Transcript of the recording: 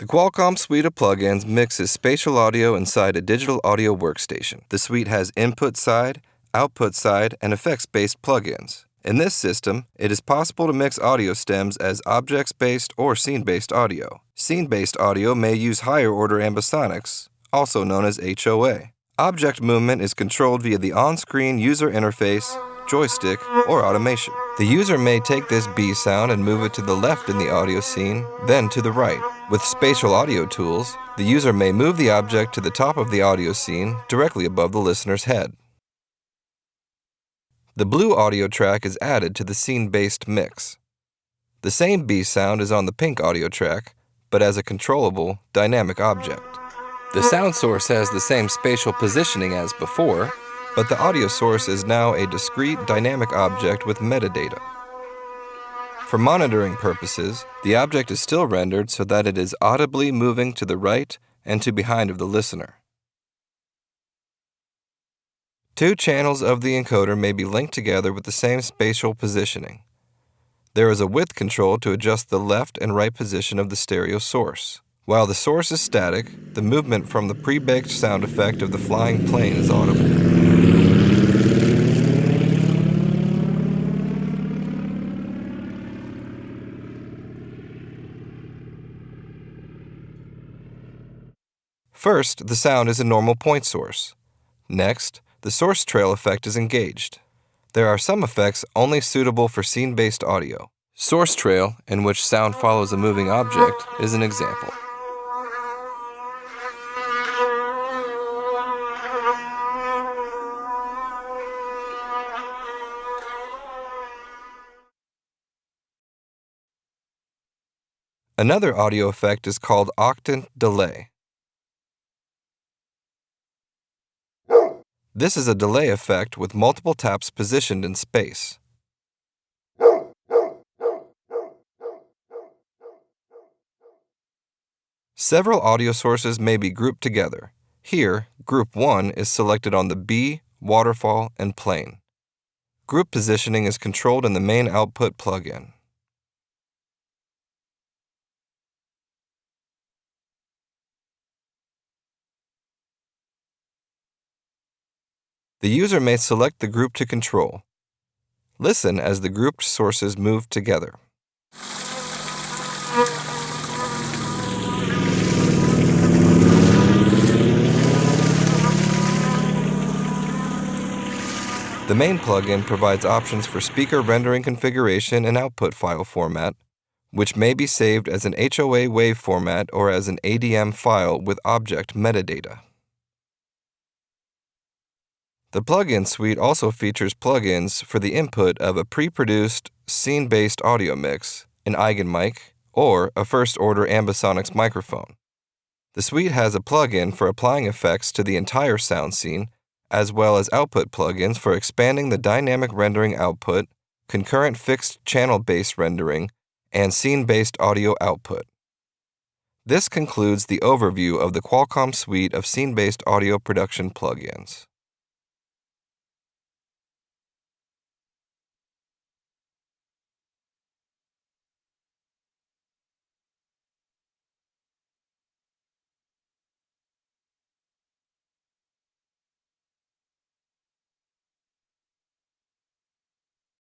The Qualcomm suite of plugins mixes spatial audio inside a digital audio workstation. The suite has input side, output side, and effects-based plugins. In this system, it is possible to mix audio stems as objects-based or scene-based audio. Scene-based audio may use higher-order ambisonics, also known as HOA. Object movement is controlled via the on-screen user interface, joystick, or automation. The user may take this B sound and move it to the left in the audio scene, then to the right. With spatial audio tools, the user may move the object to the top of the audio scene directly above the listener's head. The blue audio track is added to the scene-based mix. The same B sound is on the pink audio track, but as a controllable, dynamic object. The sound source has the same spatial positioning as before, but the audio source is now a discrete dynamic object with metadata. For monitoring purposes, the object is still rendered so that it is audibly moving to the right and to behind of the listener. Two channels of the encoder may be linked together with the same spatial positioning. There is a width control to adjust the left and right position of the stereo source. While the source is static, the movement from the pre-baked sound effect of the flying plane is audible. First, the sound is a normal point source. Next, the source trail effect is engaged. There are some effects only suitable for scene-based audio. Source trail, in which sound follows a moving object, is an example. Another audio effect is called octant delay. This is a delay effect with multiple taps positioned in space. Several audio sources may be grouped together. Here, Group 1 is selected on the B, waterfall, and plane. Group positioning is controlled in the main output plugin. The user may select the group to control. Listen as the grouped sources move together. The main plugin provides options for speaker rendering configuration and output file format, which may be saved as an HOA wave format or as an ADM file with object metadata. The plugin suite also features plugins for the input of a pre-produced, scene-based audio mix, an eigenmic, or a first-order ambisonics microphone. The suite has a plugin for applying effects to the entire sound scene, as well as output plugins for expanding the dynamic rendering output, concurrent fixed channel-based rendering, and scene-based audio output. This concludes the overview of the Qualcomm suite of scene-based audio production plugins.